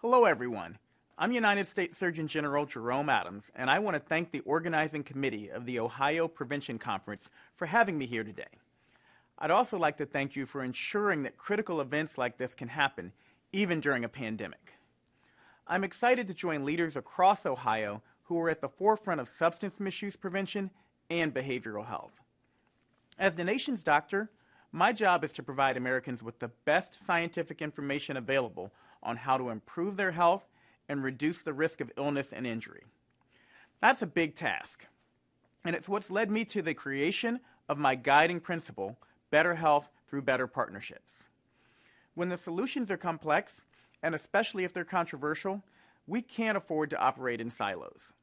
Hello, everyone. I'm United States Surgeon General Jerome Adams, and I want to thank the organizing committee of the Ohio Prevention Conference for having me here today. I'd also like to thank you for ensuring that critical events like this can happen, even during a pandemic. I'm excited to join leaders across Ohio who are at the forefront of substance misuse prevention and behavioral health. As the nation's doctor, my job is to provide Americans with the best scientific information available on how to improve their health and reduce the risk of illness and injury. That's a big task, and it's what's led me to the creation of my guiding principle, better health through better partnerships. When the solutions are complex, and especially if they're controversial, we can't afford to operate in silos.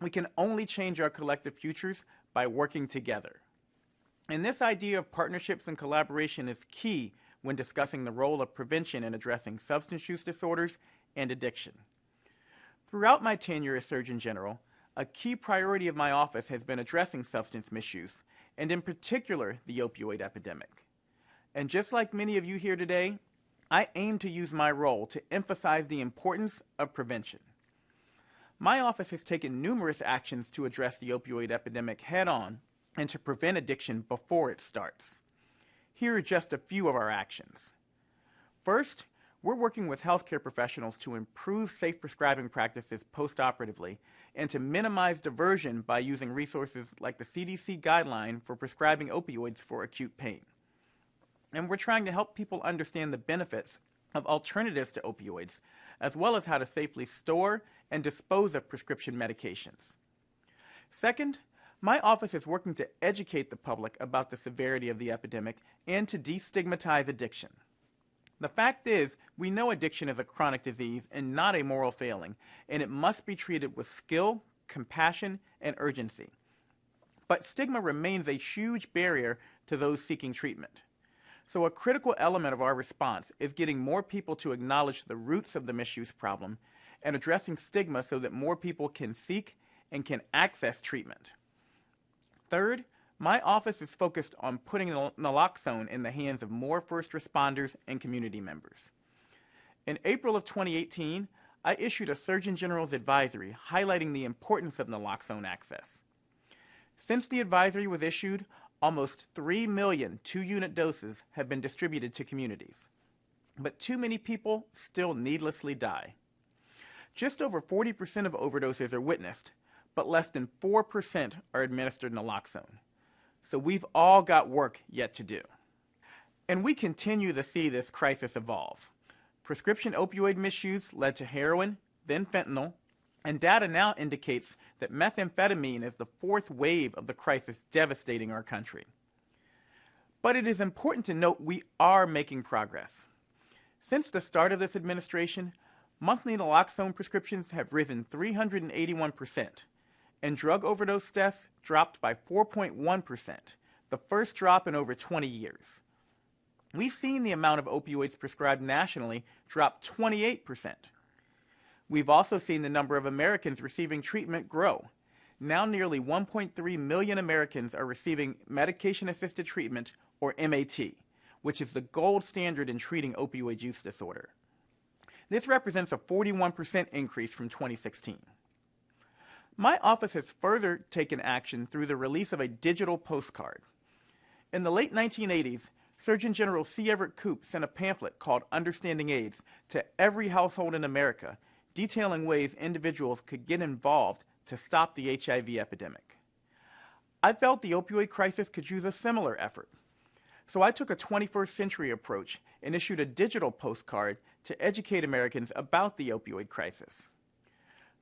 We can only change our collective futures by working together. And this idea of partnerships and collaboration is key when discussing the role of prevention in addressing substance use disorders and addiction. Throughout my tenure as Surgeon General, a key priority of my office has been addressing substance misuse, and in particular, the opioid epidemic. And just like many of you here today, I aim to use my role to emphasize the importance of prevention. My office has taken numerous actions to address the opioid epidemic head-on and to prevent addiction before it starts. Here are just a few of our actions. First, we're working with healthcare professionals to improve safe prescribing practices postoperatively and to minimize diversion by using resources like the CDC guideline for prescribing opioids for acute pain. And we're trying to help people understand the benefits of alternatives to opioids, as well as how to safely store and dispose of prescription medications. Second, my office is working to educate the public about the severity of the epidemic and to destigmatize addiction. The fact is, we know addiction is a chronic disease and not a moral failing, and it must be treated with skill, compassion, and urgency. But stigma remains a huge barrier to those seeking treatment. So a critical element of our response is getting more people to acknowledge the roots of the misuse problem and addressing stigma so that more people can seek and can access treatment. Third, my office is focused on putting naloxone in the hands of more first responders and community members. In April of 2018, I issued a Surgeon General's advisory highlighting the importance of naloxone access. Since the advisory was issued, almost 3 million 2-unit doses have been distributed to communities. But too many people still needlessly die. Just over 40% of overdoses are witnessed, but less than 4% are administered naloxone. So we've all got work yet to do. And we continue to see this crisis evolve. Prescription opioid misuse led to heroin, then fentanyl, and data now indicates that methamphetamine is the fourth wave of the crisis devastating our country. But it is important to note we are making progress. Since the start of this administration, monthly naloxone prescriptions have risen 381%, and drug overdose deaths dropped by 4.1%, the first drop in over 20 years. We've seen the amount of opioids prescribed nationally drop 28%. We've also seen the number of Americans receiving treatment grow. Now nearly 1.3 million Americans are receiving medication-assisted treatment, or MAT, which is the gold standard in treating opioid use disorder. This represents a 41% increase from 2016. My office has further taken action through the release of a digital postcard. In the late 1980s, Surgeon General C. Everett Koop sent a pamphlet called Understanding AIDS to every household in America, detailing ways individuals could get involved to stop the HIV epidemic. I felt the opioid crisis could use a similar effort. So I took a 21st century approach and issued a digital postcard to educate Americans about the opioid crisis.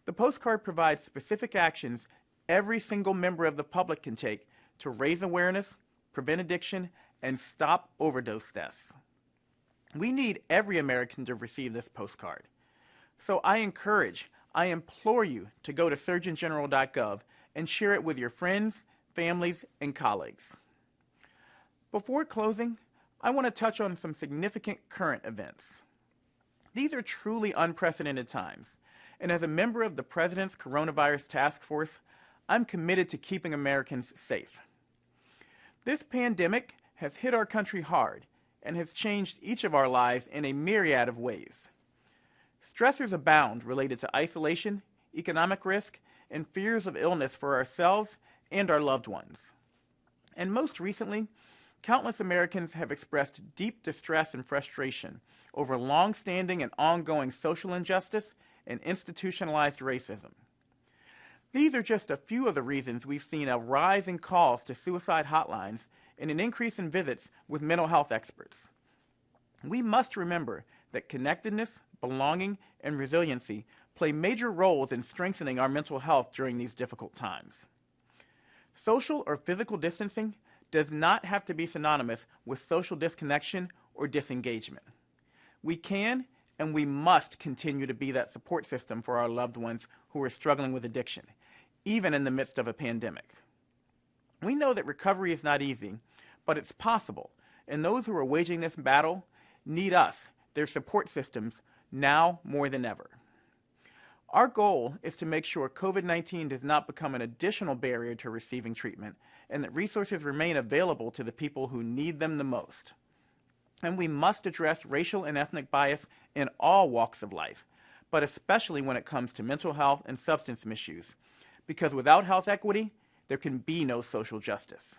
The postcard provides specific actions every single member of the public can take to raise awareness, prevent addiction, and stop overdose deaths. We need every American to receive this postcard. So I implore you to go to surgeongeneral.gov and share it with your friends, families, and colleagues. Before closing, I want to touch on some significant current events. These are truly unprecedented times, and as a member of the President's Coronavirus Task Force, I'm committed to keeping Americans safe. This pandemic has hit our country hard and has changed each of our lives in a myriad of ways. Stressors abound related to isolation, economic risk, and fears of illness for ourselves and our loved ones. And most recently, countless Americans have expressed deep distress and frustration over long-standing and ongoing social injustice and institutionalized racism. These are just a few of the reasons we've seen a rise in calls to suicide hotlines and an increase in visits with mental health experts. We must remember that connectedness, belonging, and resiliency play major roles in strengthening our mental health during these difficult times. Social or physical distancing does not have to be synonymous with social disconnection or disengagement. We can and we must continue to be that support system for our loved ones who are struggling with addiction, even in the midst of a pandemic. We know that recovery is not easy, but it's possible, and those who are waging this battle need us, their support systems, now more than ever. Our goal is to make sure COVID-19 does not become an additional barrier to receiving treatment and that resources remain available to the people who need them the most. And we must address racial and ethnic bias in all walks of life, but especially when it comes to mental health and substance misuse, because without health equity, there can be no social justice.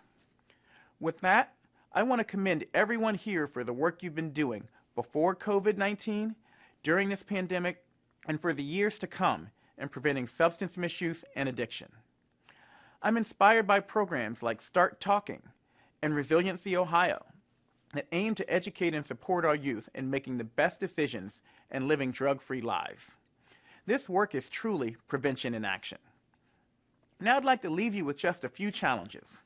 With that, I want to commend everyone here for the work you've been doing before COVID-19, during this pandemic, and for the years to come in preventing substance misuse and addiction. I'm inspired by programs like Start Talking and Resiliency Ohio that aim to educate and support our youth in making the best decisions and living drug-free lives. This work is truly prevention in action. Now I'd like to leave you with just a few challenges.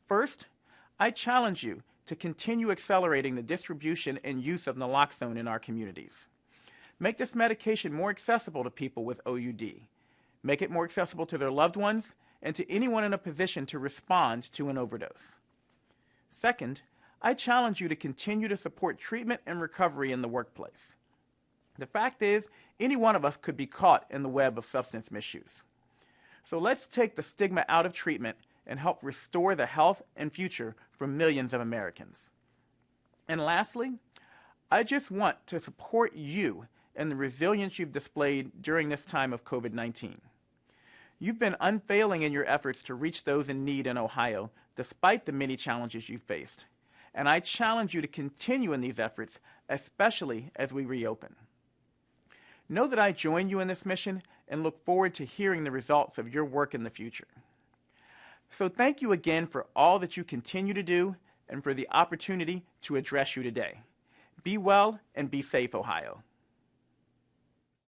First, I challenge you to continue accelerating the distribution and use of naloxone in our communities. Make this medication more accessible to people with OUD. Make it more accessible to their loved ones and to anyone in a position to respond to an overdose. Second, I challenge you to continue to support treatment and recovery in the workplace. The fact is, any one of us could be caught in the web of substance misuse. So let's take the stigma out of treatment and help restore the health and future for millions of Americans. And lastly, I just want to support you and the resilience you've displayed during this time of COVID-19. You've been unfailing in your efforts to reach those in need in Ohio, despite the many challenges you've faced. And I challenge you to continue in these efforts, especially as we reopen. Know that I join you in this mission and look forward to hearing the results of your work in the future. So thank you again for all that you continue to do and for the opportunity to address you today. Be well and be safe, Ohio.